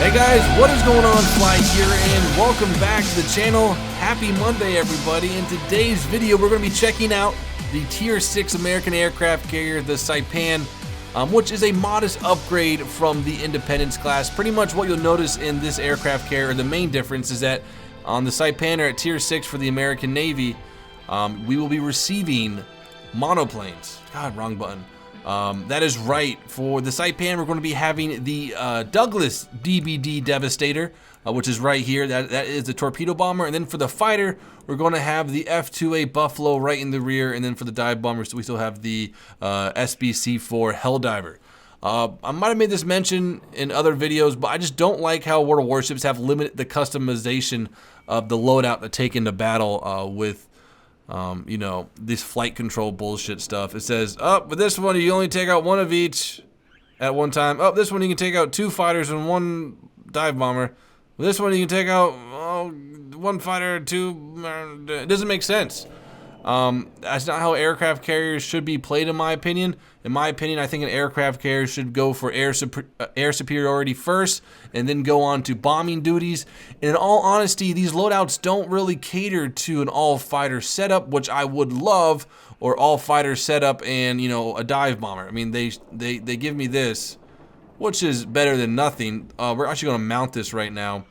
Hey guys, what is going on? Fly here and welcome back to the channel. Happy Monday everybody. In today's video we're going to be checking out the Tier 6 American Aircraft Carrier, the Saipan, which is a modest upgrade from the Independence class. Pretty much what you'll notice in this aircraft carrier, the main difference is that on the Saipan or at Tier 6 for the American Navy, we will be receiving monoplanes. God, wrong button. That is right. For the Saipan, we're going to be having the Douglas DBD Devastator, which is right here. That is the torpedo bomber. And then for the fighter, we're going to have the F-2A Buffalo right in the rear. And then for the dive bombers, we still have the SBC-4 Helldiver. I might have made this mention in other videos, but I just don't like how World of Warships have limited the customization of the loadout to take into battle with you know, this flight control bullshit stuff. It says, with this one you only take out one of each at one time. This one you can take out 2 fighters and 1 dive bomber. With this one you can take out 1 fighter, 2. It doesn't make sense. That's not how aircraft carriers should be played, in my opinion. In my opinion, I think an aircraft carrier should go for air superiority first, and then go on to bombing duties. And in all honesty, these loadouts don't really cater to an all-fighter setup, which I would love, or all-fighter setup and, you know, a dive bomber. I mean, they give me this, which is better than nothing. We're actually going to mount this right now.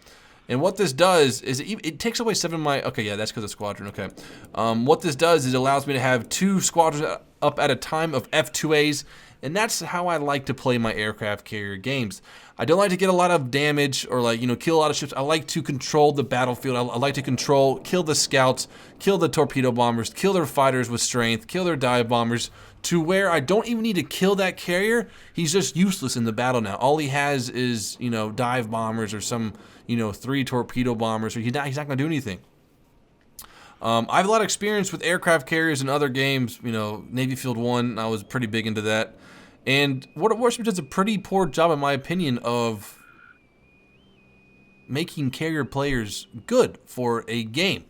And what this does is it takes away 7 of my, okay, yeah, that's because of squadron, okay. What this does is it allows me to have 2 squadrons up at a time of F-2As, and that's how I like to play my aircraft carrier games. I don't like to get a lot of damage or, like, you know, kill a lot of ships. I like to control the battlefield. I like to kill the scouts, kill the torpedo bombers, kill their fighters with strength, kill their dive bombers, to where I don't even need to kill that carrier. He's just useless in the battle now. All he has is, you know, dive bombers or some, you know, 3 torpedo bombers, or he's not going to do anything. I have a lot of experience with aircraft carriers in other games. You know, Navy Field 1, I was pretty big into that. And World of Warships does a pretty poor job, in my opinion, of making carrier players good for a game.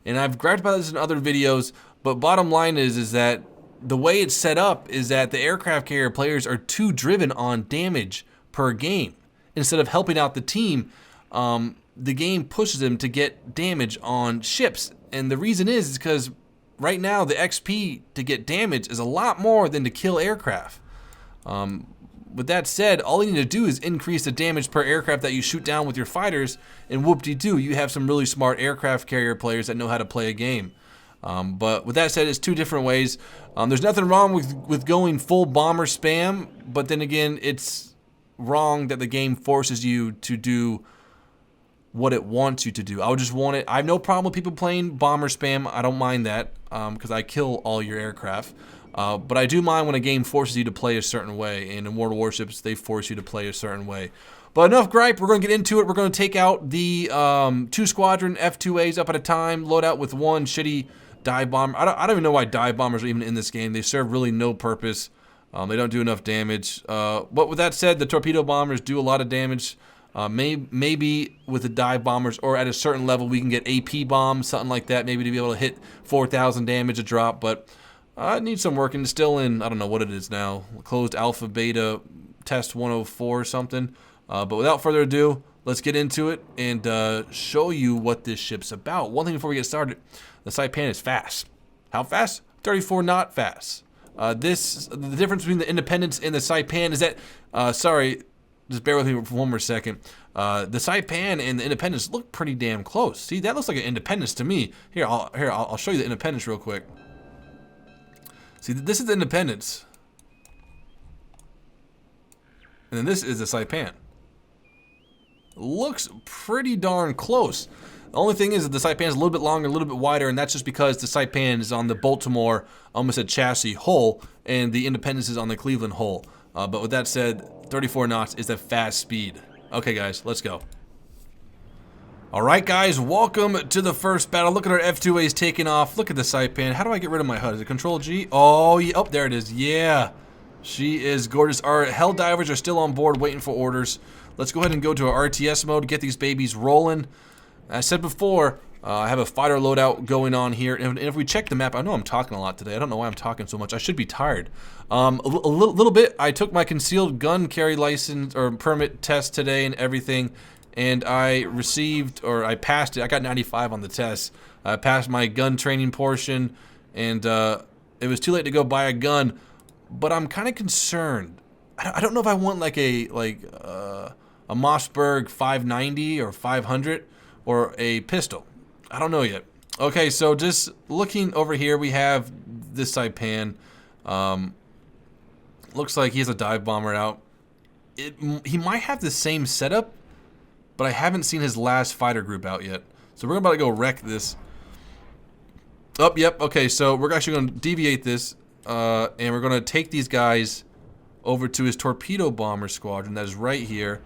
And I've griped about this in other videos, but bottom line is that the way it's set up is that the aircraft carrier players are too driven on damage per game. Instead of helping out the team, the game pushes them to get damage on ships. And the reason is because right now the XP to get damage is a lot more than to kill aircraft. With that said, all you need to do is increase the damage per aircraft that you shoot down with your fighters, and whoop-de-doo, you have some really smart aircraft carrier players that know how to play a game. But with that said, it's 2 different ways. There's nothing wrong with going full bomber spam, but then again, it's wrong that the game forces you to do what it wants you to do. I would just want it. I have no problem with people playing bomber spam. I don't mind that because I kill all your aircraft. But I do mind when a game forces you to play a certain way, and in World of Warships, they force you to play a certain way. But enough gripe. We're going to get into it. We're going to take out the 2 squadron F-2As up at a time, load out with 1 shitty dive bomber. I don't even know why dive bombers are even in this game. They serve really no purpose. They don't do enough damage. But with that said, the torpedo bombers do a lot of damage. Maybe with the dive bombers or at a certain level we can get AP bombs, something like that, maybe to be able to hit 4,000 damage a drop, but it needs some work, and it's still in, I don't know what it is now, closed alpha beta test 104 or something. But without further ado, let's get into it and show you what this ship's about. One thing before we get started, the Saipan is fast. How fast? 34 knot fast. The difference between the Independence and the Saipan is that, sorry, just bear with me for one more second. The Saipan and the Independence look pretty damn close. See, that looks like an Independence to me. Here, I'll show you the Independence real quick. See, this is the Independence, and then this is the Saipan. Looks pretty darn close. The only thing is that the Saipan is a little bit longer, a little bit wider, and that's just because the Saipan is on the Baltimore, almost a chassis hull, and the Independence is on the Cleveland hull. But with that said, 34 knots is a fast speed. Okay, guys, let's go. All right, guys, welcome to the first battle. Look at our F-2As taking off. Look at the Saipan. How do I get rid of my HUD? Is it Control G? Oh, yeah. Oh, there it is. Yeah, she is gorgeous. Our Helldivers are still on board waiting for orders. Let's go ahead and go to our RTS mode, get these babies rolling. As I said before, I have a fighter loadout going on here, and if we check the map, I know I'm talking a lot today. I don't know why I'm talking so much. I should be tired. A little bit. I took my concealed gun carry license or permit test today and everything, and I received, or I passed it. I got 95 on the test. I passed my gun training portion, and it was too late to go buy a gun, but I'm kind of concerned. I don't know if I want like a Mossberg 590 or 500 or a pistol. I don't know yet. Okay, so just looking over here, we have this Saipan. Looks like he has a dive bomber out. He might have the same setup, but I haven't seen his last fighter group out yet. So we're about to go wreck this. Oh, yep. Okay, so we're actually going to deviate this, and we're going to take these guys over to his torpedo bomber squadron that is right here,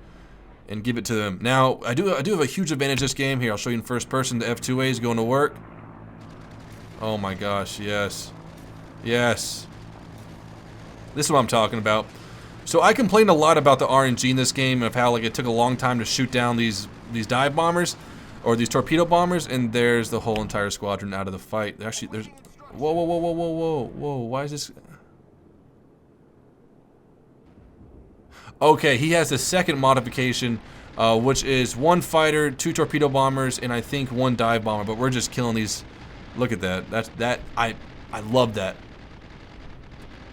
and give it to them. Now, I do have a huge advantage this game. Here, I'll show you in first person. The F2A is going to work. Oh my gosh, yes. Yes. This is what I'm talking about. So I complained a lot about the RNG in this game, of how like it took a long time to shoot down these dive bombers, or these torpedo bombers, and there's the whole entire squadron out of the fight. Actually, there's... Whoa, whoa, whoa, whoa, whoa, whoa, whoa, why is this... Okay, he has the second modification, which is 1 fighter, 2 torpedo bombers, and I think 1 dive bomber. But we're just killing these. Look at that. I love that.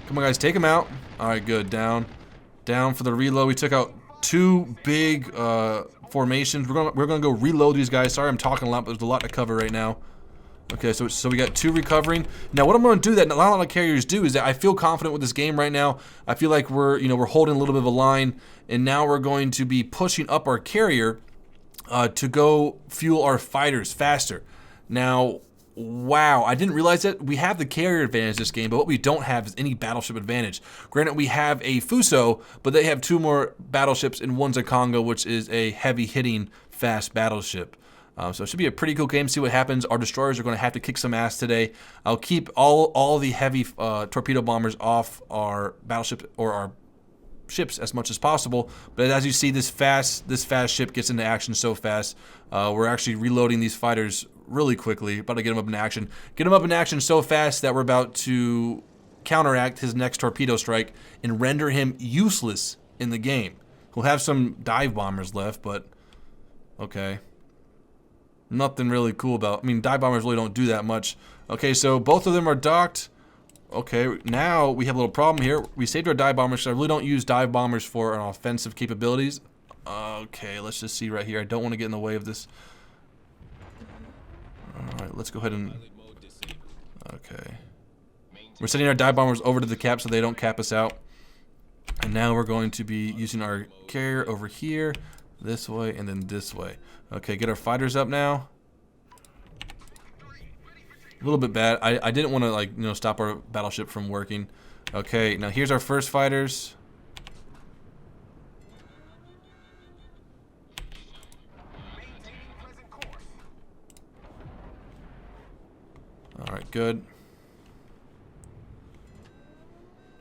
Come on, guys, take him out. All right, good. Down for the reload. We took out 2 big formations. We're gonna go reload these guys. Sorry, I'm talking a lot, but there's a lot to cover right now. Okay, so we got 2 recovering. Now, what I'm going to do that not a lot of carriers do is that I feel confident with this game right now. I feel like we're holding a little bit of a line, and now we're going to be pushing up our carrier to go fuel our fighters faster. Now, wow, I didn't realize that we have the carrier advantage this game, but what we don't have is any battleship advantage. Granted, we have a Fuso, but they have 2 more battleships, and one's a Congo, which is a heavy-hitting, fast battleship. So it should be a pretty cool game. See what happens. Our destroyers are going to have to kick some ass today. I'll keep all the heavy torpedo bombers off our battleship or our ships as much as possible. But as you see, this fast ship gets into action so fast. We're actually reloading these fighters really quickly. About to get them up in action. Get them up in action so fast that we're about to counteract his next torpedo strike and render him useless in the game. We'll have some dive bombers left, but okay. Nothing really cool about... I mean, dive bombers really don't do that much. Okay, so both of them are docked. Okay, now we have a little problem here. We saved our dive bombers, so I really don't use dive bombers for an offensive capabilities. Okay, let's just see right here. I don't want to get in the way of this. Alright, let's go ahead and... Okay. We're sending our dive bombers over to the cap so they don't cap us out. And now we're going to be using our carrier over here. This way and then this way. Okay, get our fighters up now. A little bit bad. I didn't want to stop our battleship from working. Okay, now here's our first fighters. All right, good.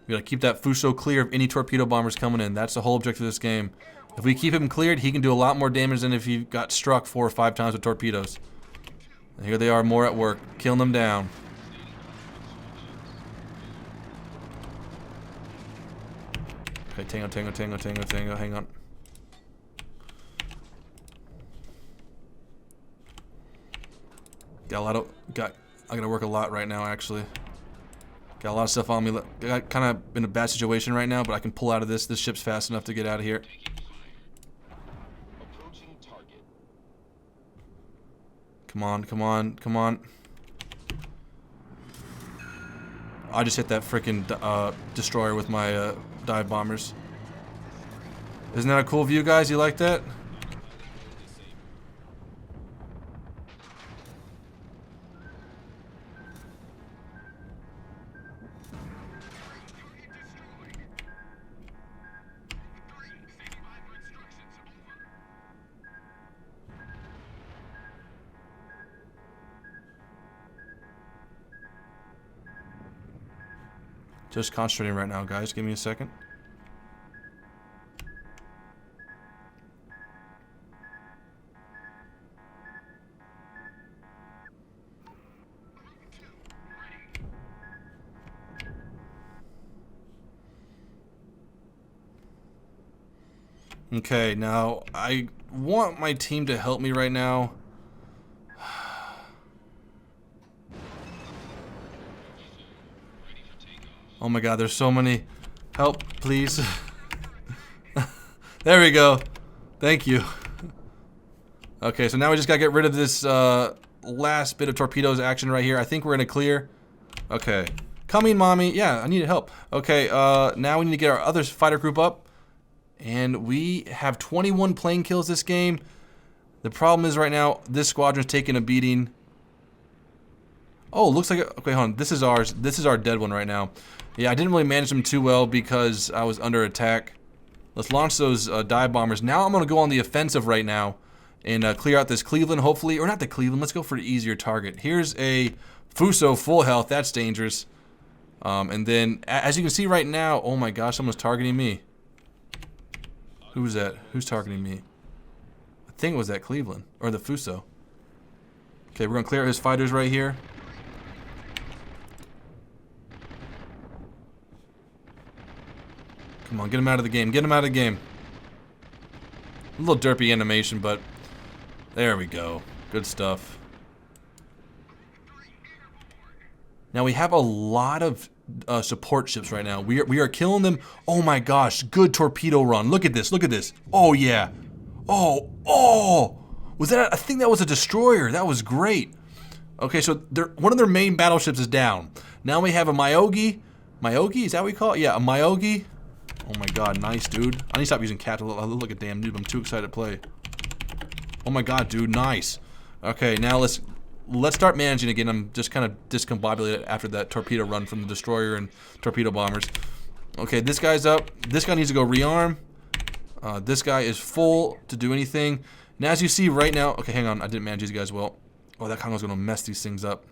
We gotta keep that Fuso clear of any torpedo bombers coming in. That's the whole objective of this game. If we keep him cleared, he can do a lot more damage than if he got struck 4 or 5 times with torpedoes. And here they are, more at work, killing them down. Okay, tango, hang on. I gotta work a lot right now, actually. Got a lot of stuff on me. Got kind of in a bad situation right now, but I can pull out of this. This ship's fast enough to get out of here. Come on. I just hit that freaking destroyer with my dive bombers. Isn't that a cool view, guys? You like that? Just concentrating right now, guys. Give me a second. Okay, now I want my team to help me right now. Oh my god, there's so many. Help, please. There we go. Thank you. Okay, so now we just gotta get rid of this last bit of torpedoes action right here. I think we're in a clear. Okay. Coming, mommy. Yeah, I needed help. Okay, now we need to get our other fighter group up. And we have 21 plane kills this game. The problem is right now, this squadron's taking a beating. Oh, looks like... Okay, hold on. This is ours. This is our dead one right now. Yeah, I didn't really manage them too well because I was under attack. Let's launch those dive bombers. Now I'm going to go on the offensive right now and clear out this Cleveland, hopefully. Or not the Cleveland. Let's go for the easier target. Here's a Fuso full health. That's dangerous. And then, as you can see right now... Oh my gosh, someone's targeting me. Who's that? Who's targeting me? I think it was that Cleveland. Or the Fuso. Okay, we're going to clear out his fighters right here. Come on, get him out of the game. Get him out of the game. A little derpy animation, but there we go. Good stuff. Now we have a lot of support ships right now. We are killing them. Oh my gosh, good torpedo run. Look at this. Look at this. Oh yeah. Oh. Was that? I think that was a destroyer. That was great. Okay, so one of their main battleships is down. Now we have a Myogi. Myogi? Is that what we call it? Yeah, a Myogi. Oh my god, nice, dude. I need to stop using cat to look like a damn dude. I'm too excited to play. Oh my god, dude, nice. Okay, now let's start managing again. I'm just kind of discombobulated after that torpedo run from the destroyer and torpedo bombers. Okay, this guy's up. This guy needs to go rearm. This guy is full to do anything. And as you see right now, okay, hang on. I didn't manage these guys well. Oh, that Congo's gonna mess these things up.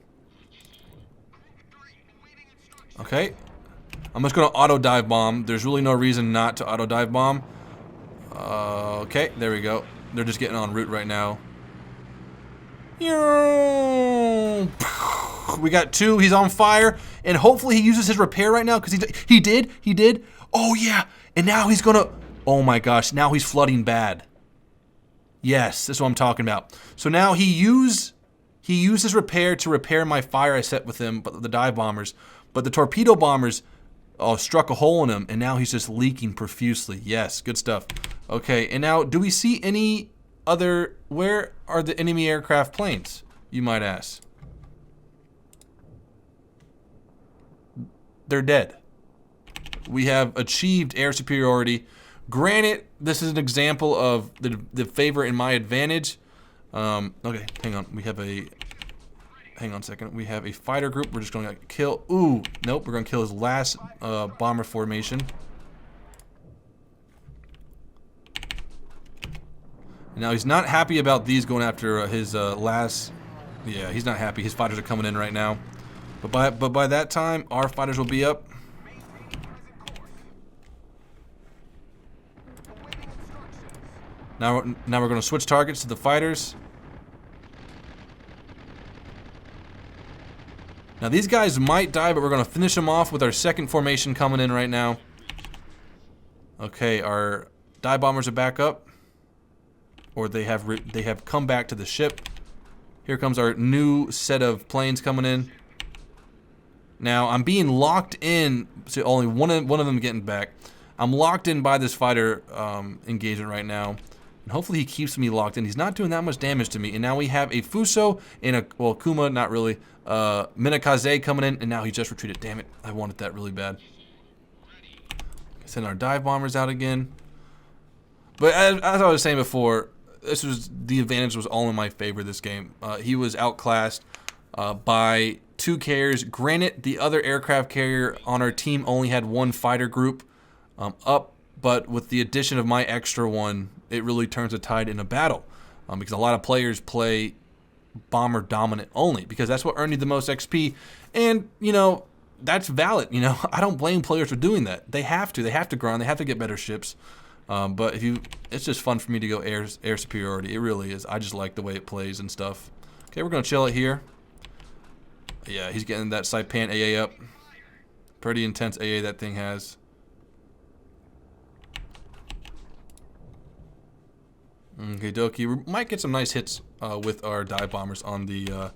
Okay. I'm just gonna auto dive bomb. There's really no reason not to auto dive bomb. Okay, there we go. They're just getting en route right now. We got two. He's on fire, and hopefully he uses his repair right now because he did. Oh yeah, and now he's gonna. Oh my gosh, now he's flooding bad. Yes, that's what I'm talking about. So now he used his repair to repair my fire I set with him, but the dive bombers, but the torpedo bombers. Struck a hole in him, and now he's just leaking profusely. Yes, good stuff. Okay, and now, do we see any other... Where are the enemy aircraft planes, you might ask? They're dead. We have achieved air superiority. Granted, this is an example of the favor in my advantage. Okay, hang on. We have a... Hang on a second. We have a fighter group. We're just going to kill... Ooh, nope. We're going to kill his last bomber formation. Now, he's not happy about these going after his last... Yeah, he's not happy. His fighters are coming in right now. But by that time, our fighters will be up. Now we're going to switch targets to the fighters. Now these guys might die, but we're going to finish them off with our second formation coming in right now. Okay, our dive bombers are back up. Or they have come back to the ship. Here comes our new set of planes coming in. Now I'm being locked in, so only one of them getting back. I'm locked in by this fighter engagement right now. And hopefully he keeps me locked in. He's not doing that much damage to me. And now we have a Fuso and a, well, Kuma, not really. Minakaze coming in, and now he just retreated. Damn it, I wanted that really bad. Send our dive bombers out again. But as I was saying before, the advantage was all in my favor this game. He was outclassed by 2 carriers. Granted, the other aircraft carrier on our team only had 1 fighter group up, but with the addition of my extra one, it really turns the tide in a battle. Because a lot of players play bomber dominant only, because that's what earned you the most XP. And, you know, that's valid. You know, I don't blame players for doing that. They have to grind, they have to get better ships. But it's just fun for me to go air superiority. It really is. I just like the way it plays and stuff. Okay, we're gonna chill it here. Yeah, he's getting that Saipan AA up. Pretty intense AA that thing has. Okay, dokie. We might get some nice hits with our dive bombers on the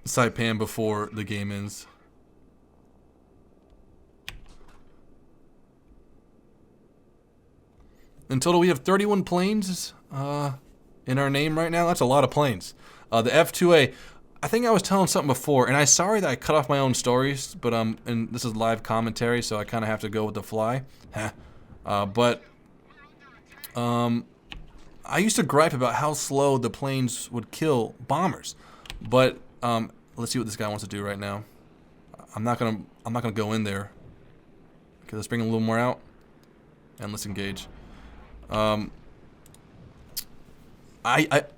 Saipan before the game ends. In total, we have 31 planes in our name right now. That's a lot of planes. The F2A, I think I was telling something before, and I'm sorry that I cut off my own stories, but and this is live commentary, so I kind of have to go with the fly. I used to gripe about how slow the planes would kill bombers, but let's see what this guy wants to do right now. I'm not gonna go in there. Okay, let's bring a little more out, and let's engage. I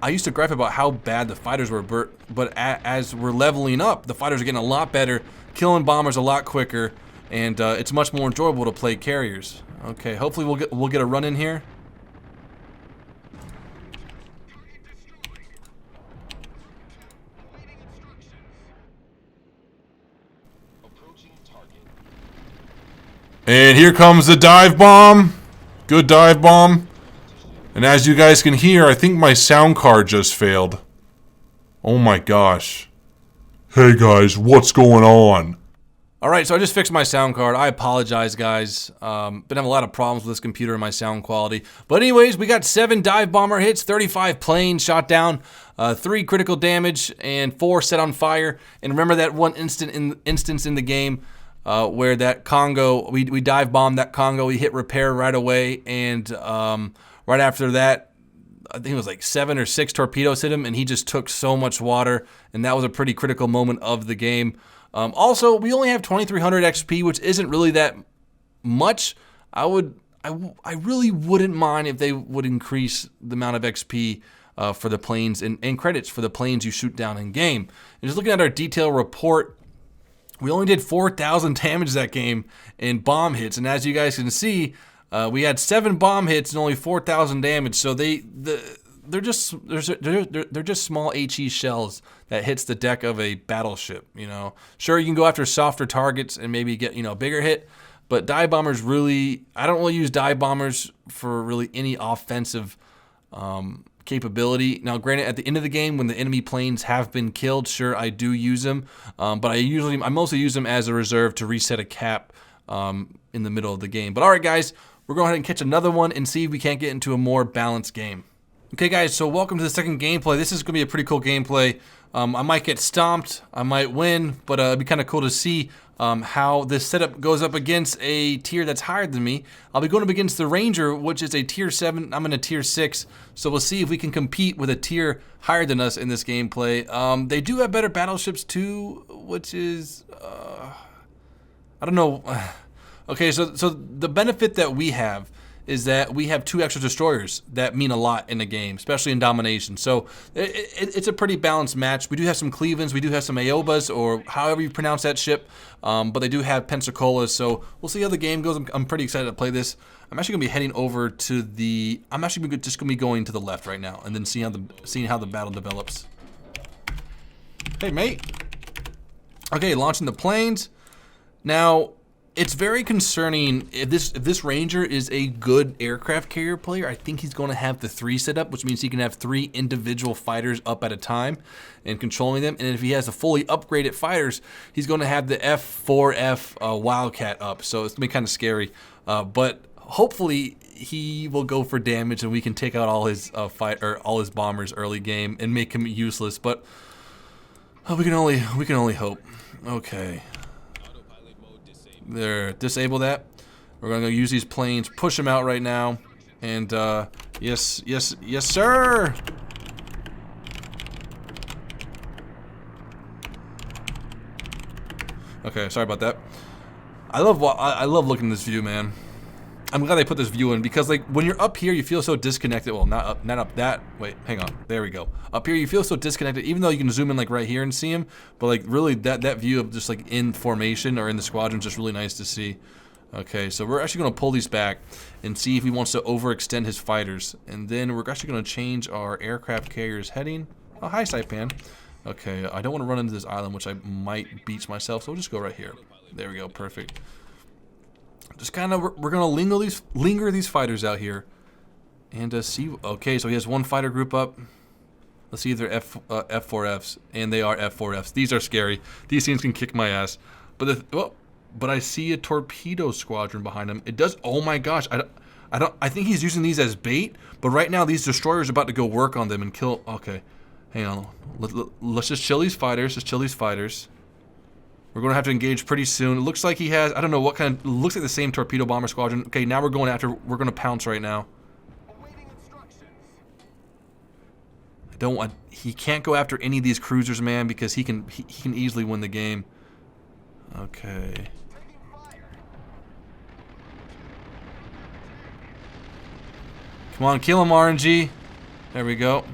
used to gripe about how bad the fighters were, but as we're leveling up, the fighters are getting a lot better, killing bombers a lot quicker, and it's much more enjoyable to play carriers. Okay, hopefully we'll get a run in here. And here comes the dive bomb. Good dive bomb. And as you guys can hear, I think my sound card just failed. Oh my gosh. Hey guys, what's going on? Alright, so I just fixed my sound card. I apologize, guys. Been having a lot of problems with this computer and my sound quality. But anyways, we got 7 dive bomber hits, 35 planes shot down, 3 critical damage, and 4 set on fire. And remember that one instance in the game where that Congo, we dive bombed that Congo, we hit repair right away, and right after that, I think it was like 7 or 6 torpedoes hit him, and he just took so much water, and that was a pretty critical moment of the game. Also, we only have 2,300 XP, which isn't really that much. I really wouldn't mind if they would increase the amount of XP for the planes and credits for the planes you shoot down in game. And just looking at our detail report, we only did 4,000 damage that game in bomb hits, and as you guys can see, we had 7 bomb hits and only 4,000 damage. So they're just small HE shells that hits the deck of a battleship. You know, sure you can go after softer targets and maybe get a bigger hit, but dive bombers really, I don't really use dive bombers for really any offensive capability. Now, granted, at the end of the game, when the enemy planes have been killed, sure, I do use them, but I mostly use them as a reserve to reset a cap in the middle of the game. But all right, guys, we're going ahead and catch another one and see if we can't get into a more balanced game. Okay, guys, so welcome to the second gameplay. This is going to be a pretty cool gameplay. I might get stomped, I might win, but it'd be kind of cool to see how this setup goes up against a tier that's higher than me. I'll be going up against the Ranger, which is a tier 7. I'm in a tier 6, so we'll see if we can compete with a tier higher than us in this gameplay. They do have better battleships too, which is, I don't know. Okay, so the benefit that we have is that we have 2 extra destroyers that mean a lot in the game, especially in domination. So it's a pretty balanced match. We do have some Clevelands, we do have some Aobas, or however you pronounce that ship, but they do have Pensacola's. So we'll see how the game goes. I'm pretty excited to play this. I'm actually gonna be heading over to the. I'm actually just gonna be going to the left right now, and then seeing how the battle develops. Hey, mate. Okay, launching the planes. Now, it's very concerning if this Ranger is a good aircraft carrier player. I think he's going to have the 3 set up, which means he can have 3 individual fighters up at a time and controlling them. And if he has the fully upgraded fighters, he's going to have the F4F Wildcat up. So it's going to be kind of scary. But hopefully he will go for damage and we can take out all his all his bombers early game and make him useless. But we can only hope. Okay. There, disable that. We're gonna go use these planes, push them out right now, and yes, sir. Okay, sorry about that. I love looking at this view, man. I'm glad they put this view in because, like, when you're up here, you feel so disconnected. Well, not up that. Wait, hang on. There we go. Up here, you feel so disconnected, even though you can zoom in like right here and see him. But like, really, that view of just like in formation or in the squadron is just really nice to see. Okay, so we're actually gonna pull these back and see if he wants to overextend his fighters, and then we're actually gonna change our aircraft carrier's heading. Oh, hi, Saipan. Okay, I don't want to run into this island, which I might beach myself, so we'll just go right here. There we go. Perfect. Just kind of, we're gonna linger these fighters out here, And see, okay, so he has one fighter group up. Let's see if they're F4Fs, and they are F4Fs. These are scary. These things can kick my ass. But but I see a torpedo squadron behind him. It does. Oh my gosh! I think he's using these as bait. But right now, these destroyers are about to go work on them and kill. Okay, hang on. Let's just chill these fighters. Just chill these fighters. We're going to have to engage pretty soon. It looks like he has. I don't know what kind of. It looks like the same torpedo bomber squadron. Okay, now we're going after. We're going to pounce right now. He can't go after any of these cruisers, man, because he can easily win the game. Okay. Come on, kill him, RNG. There we go.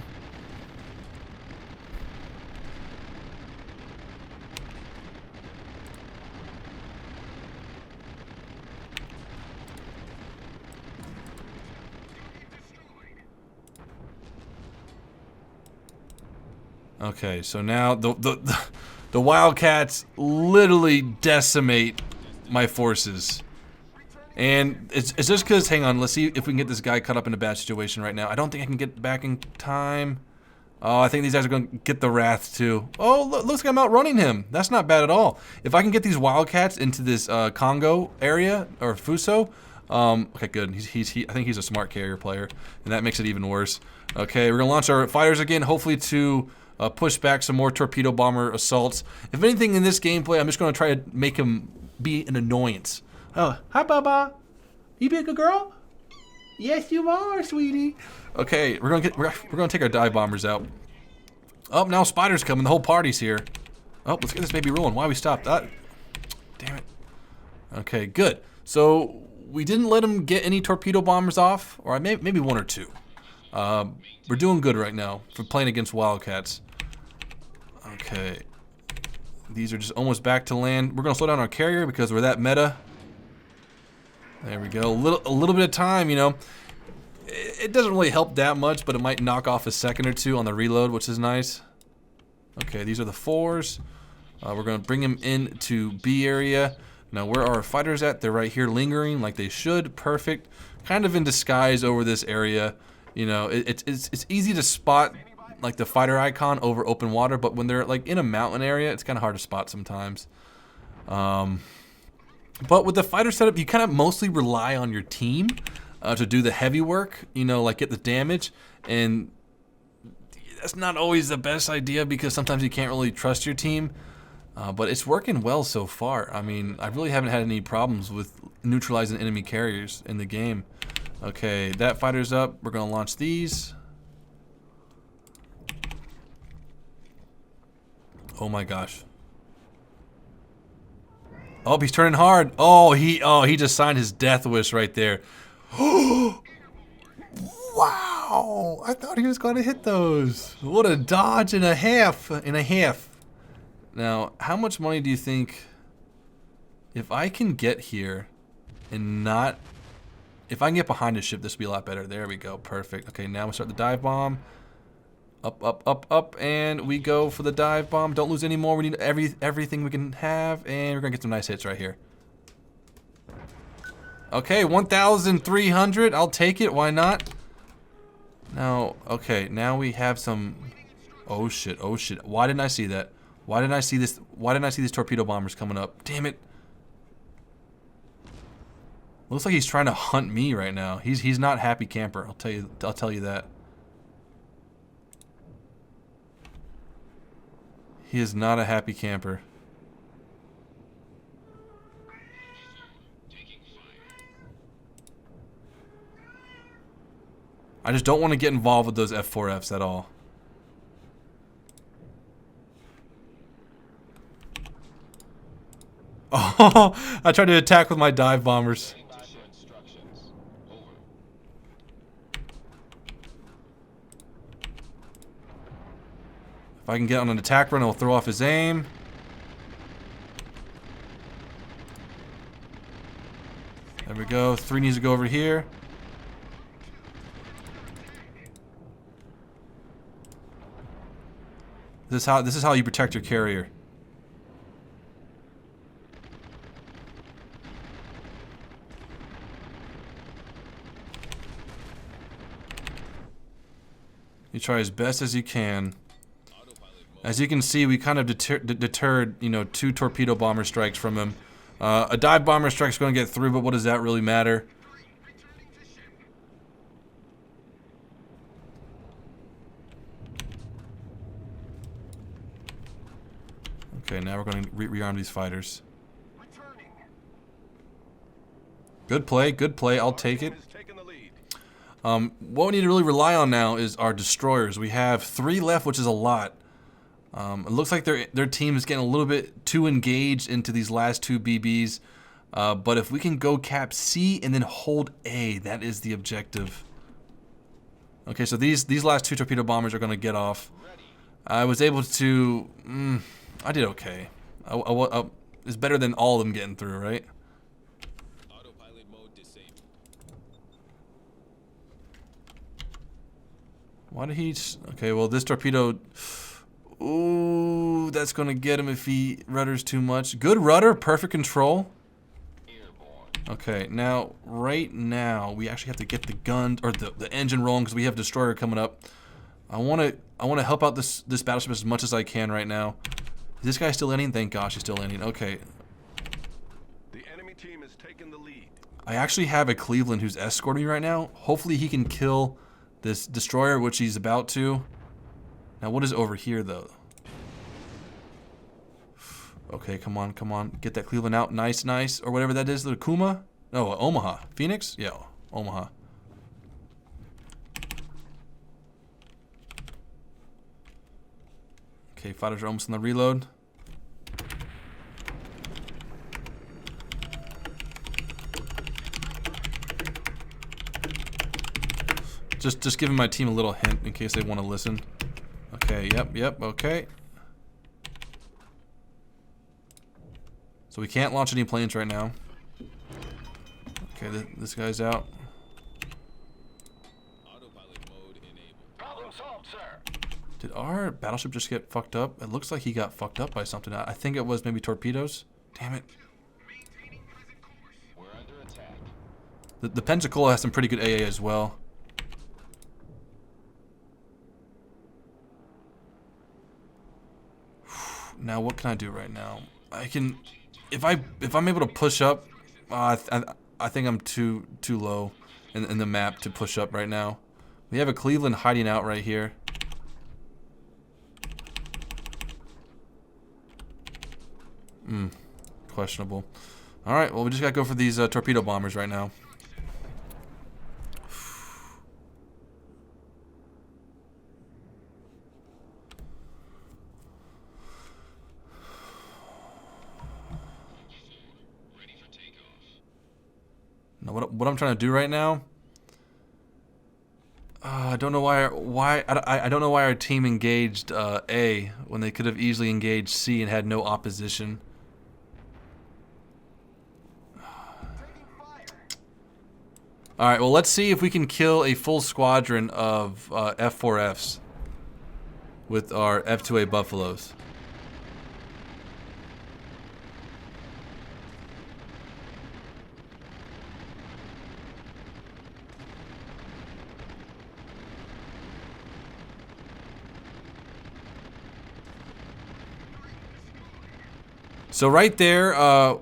Okay, so now the Wildcats literally decimate my forces. And it's just because, hang on, let's see if we can get this guy cut up in a bad situation right now. I don't think I can get back in time. Oh, I think these guys are going to get the Wrath too. Oh, looks like I'm outrunning him. That's not bad at all. If I can get these Wildcats into this Congo area, or Fuso, okay, good. I think he's a smart carrier player, and that makes it even worse. Okay, we're going to launch our fighters again, hopefully to push back some more torpedo bomber assaults. If anything in this gameplay, I'm just going to try to make him be an annoyance. Oh, hi, Baba. You be a good girl? Yes, you are, sweetie. Okay, we're gonna take our dive bombers out. Oh, now Spider's coming. The whole party's here. Oh, let's get this baby rolling. Why we stopped that? Damn it. Okay, good. So we didn't let him get any torpedo bombers off, or maybe one or two. We're doing good right now for playing against Wildcats. Okay. These are just almost back to land. We're gonna slow down our carrier because we're that meta. There we go. A little bit of time, you know. It doesn't really help that much, but it might knock off a second or two on the reload, which is nice. Okay, these are the 4s. We're going to bring them into B area. Now, where are our fighters at? They're right here lingering like they should. Perfect. Kind of in disguise over this area. You know, it's easy to spot like the fighter icon over open water, but when they're like in a mountain area, it's kind of hard to spot sometimes. But with the fighter setup, you kind of mostly rely on your team to do the heavy work, you know, like get the damage, and that's not always the best idea because sometimes you can't really trust your team, but it's working well so far. I mean, I really haven't had any problems with neutralizing enemy carriers in the game. Okay, that fighter's up. We're going to launch these. Oh my gosh. Oh, he's turning hard. Oh, he just signed his death wish right there. Wow! I thought he was going to hit those. What a dodge and a half. Now, how much money do you think if I can get here and not... If I can get behind the ship, this will be a lot better. There we go. Perfect. Okay, now we start the dive bomb. Up, up, up, up, and we go for the dive bomb. Don't lose any more. We need everything we can have, and we're gonna get some nice hits right here. Okay, 1,300. I'll take it. Why not? Now, okay, now we have some. Oh shit! Oh shit! Why didn't I see that? Why didn't I see this? Why didn't I see these torpedo bombers coming up? Damn it! Looks like he's trying to hunt me right now. He's not happy camper. I'll tell you that. He is not a happy camper. I just don't want to get involved with those F4Fs at all. Oh, I tried to attack with my dive bombers. If I can get on an attack run, it'll throw off his aim. There we go. 3 needs to go over here. This is how you protect your carrier. You try as best as you can. As you can see, we kind of deterred, you know, 2 torpedo bomber strikes from him. A dive bomber strike's going to get through, but what does that really matter? Okay, now we're going to rearm these fighters. Good play, good play. I'll take it. What we need to really rely on now is our destroyers. We have 3 left, which is a lot. It looks like their team is getting a little bit too engaged into these last 2 BBs. But if we can go cap C and then hold A, that is the objective. Okay, so these last 2 torpedo bombers are going to get off. I was able to... I did okay. It's better than all of them getting through, right? Autopilot mode disabled. Why did he... Okay, well, this torpedo... Ooh, that's going to get him if he rudders too much. Good rudder, perfect control. Okay, now, right now, we actually have to get the gun, or the engine rolling, because we have destroyer coming up. I want to help out this battleship as much as I can right now. Is this guy still landing? Thank gosh, he's still landing. Okay. The enemy team has taken the lead. I actually have a Cleveland who's escorting me right now. Hopefully he can kill this destroyer, which he's about to. Now, what is over here, though? Okay, come on, come on. Get that Cleveland out. Nice, nice. Or whatever that is. The Kuma? No, Omaha. Phoenix? Yeah, Omaha. Okay, fighters are almost on the reload. Just giving my team a little hint in case they want to listen. Okay, yep, okay. So we can't launch any planes right now. Okay, this guy's out. Autopilot mode enabled. Problem solved, sir. Did our battleship just get fucked up? It looks like he got fucked up by something. I think it was maybe torpedoes. Damn it. We're under attack. The Pensacola has some pretty good AA as well. Now what can I do right now? I can, if I'm able to push up, I think I'm too low in the map to push up right now. We have a Cleveland hiding out right here. Questionable. All right, well we just gotta go for these torpedo bombers right now. Now, what I'm trying to do right now, I don't know why I don't know why our team engaged A when they could have easily engaged C and had no opposition. All right, well let's see if we can kill a full squadron of F4Fs with our F2A Buffaloes. So right there,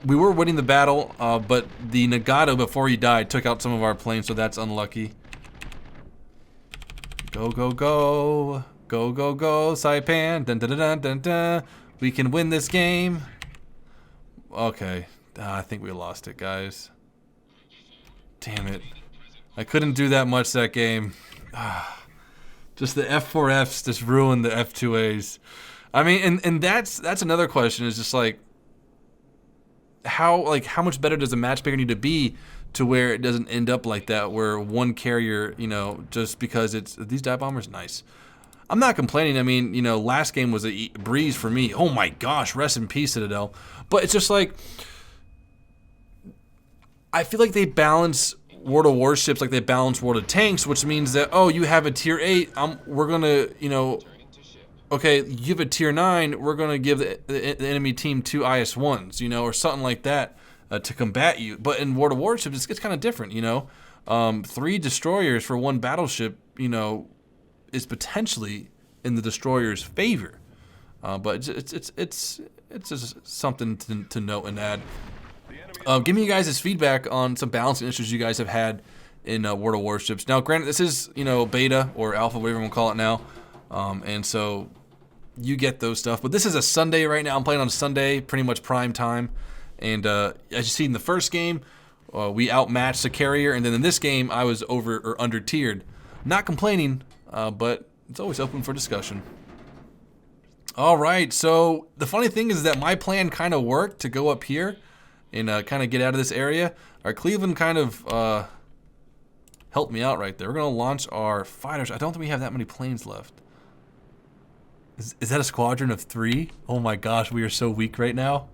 we were winning the battle, but the Nagato, before he died, took out some of our planes, so that's unlucky. Go, go, go. Go, go, go, Saipan. Dun, dun, dun, dun, dun, dun. We can win this game. Okay. I think we lost it, guys. Damn it. I couldn't do that much that game. Just the F4Fs just ruined the F2As. I mean, and that's another question, is just like, how much better does a matchmaker need to be to where it doesn't end up like that, where one carrier, you know, just because it's these dive bombers, nice. I'm not complaining. I mean, you know, last game was a breeze for me. Oh my gosh, rest in peace, Citadel. But it's just like, I feel like they balance World of Warships like they balance World of Tanks, which means that, oh, you have a tier 8, we're gonna, you know, okay, you have a tier 9, we're going to give the enemy team 2 IS-1s, you know, or something like that to combat you. But in World of Warships, it's kind of different, you know. 3 destroyers for 1 battleship, you know, is potentially in the destroyer's favor. But it's just something to note and add. Give me you guys' feedback on some balancing issues you guys have had in World of Warships. Now, granted, this is beta or alpha, whatever you want to call it now, and so you get those stuff. But this is a Sunday right now. I'm playing on Sunday, pretty much prime time. And as you see in the first game, we outmatched the carrier, and then in this game, I was over or under tiered. Not complaining, but it's always open for discussion. All right, so the funny thing is that my plan kind of worked to go up here and kind of get out of this area. Our Cleveland kind of helped me out right there. We're gonna launch our fighters. I don't think we have that many planes left. Is that a squadron of 3? Oh my gosh, we are so weak right now.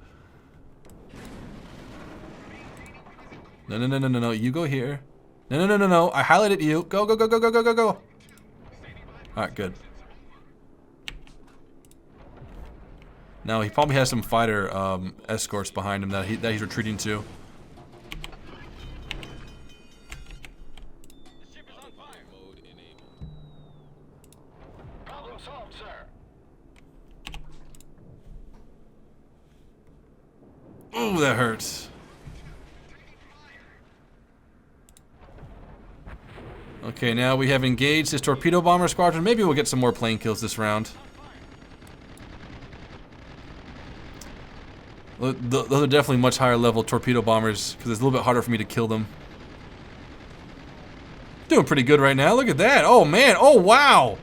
No, you go here. No, I highlighted you. Go. All right, good. Now, he probably has some fighter escorts behind him that he's retreating to. The ship is on fire. Mode enabled. Problem solved, sir. Oh, that hurts. Okay, now we have engaged this torpedo bomber squadron. Maybe we'll get some more plane kills this round. Those are definitely much higher level torpedo bombers because it's a little bit harder for me to kill them. Doing pretty good right now. Look at that. Oh, man. Oh, wow.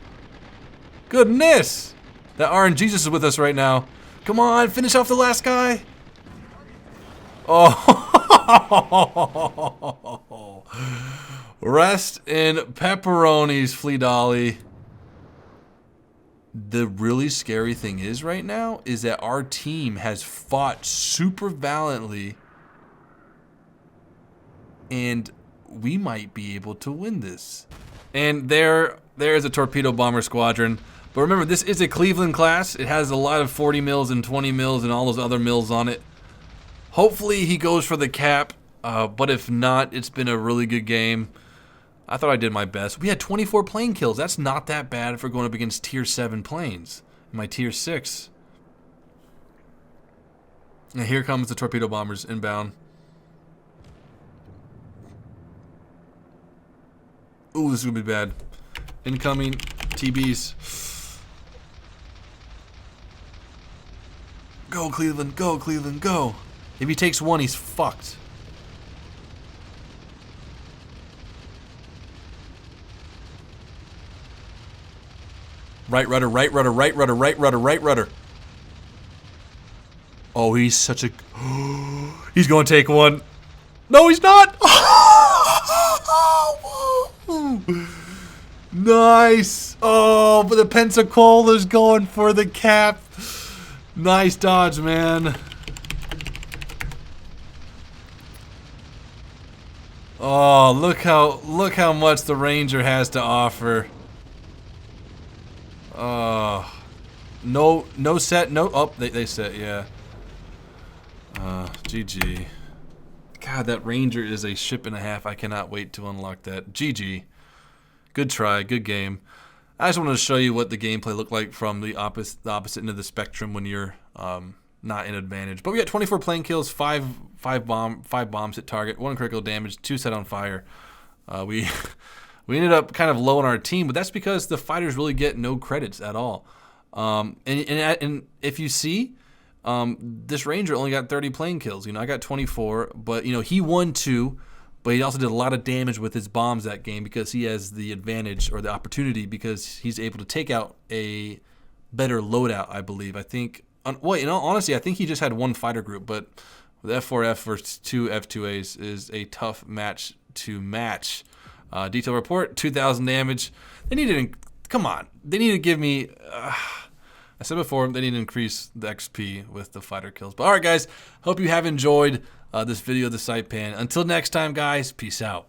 Goodness. That RNG is with us right now. Come on, finish off the last guy. Oh. Rest in pepperonis, PhlyDaily. The really scary thing is right now is that our team has fought super valiantly and we might be able to win this. And there is a torpedo bomber squadron. But remember, this is a Cleveland class. It has a lot of 40 mils and 20 mils and all those other mils on it. Hopefully he goes for the cap, but if not, it's been a really good game. I thought I did my best. We had 24 plane kills. That's not that bad for going up against tier 7 planes. My tier 6. And here comes the torpedo bombers inbound. Ooh, this is gonna be bad. Incoming TBs. Go Cleveland, go Cleveland, go. If he takes one, he's fucked. Right rudder, right rudder, right rudder, right rudder, right rudder. Oh, he's such a... He's going to take one. No, he's not. Nice. Oh, but the Pensacola's going for the cap. Nice dodge, man. Oh, look how much the Ranger has to offer. No set, no, oh, they set, yeah. GG. God, that Ranger is a ship and a half. I cannot wait to unlock that. GG. Good try, good game. I just wanted to show you what the gameplay looked like from the opposite end of the spectrum when you're not in advantage. But we got 24 plane kills, 5 bombs hit target, 1 critical damage, 2 set on fire. We ended up kind of low on our team, but that's because the fighters really get no credits at all. And if you see, this Ranger only got 30 plane kills. You know, I got 24, but you know he won 2, but he also did a lot of damage with his bombs that game because he has the advantage or the opportunity because he's able to take out a better loadout. I believe. I think. Well, in all honesty, I think he just had 1 fighter group, but with F4F versus 2 F2As is a tough match to match. Detail report, 2,000 damage. They need to, come on. They need to give me, I said before, they need to increase the XP with the fighter kills. But all right, guys, hope you have enjoyed this video of the Saipan. Until next time, guys, peace out.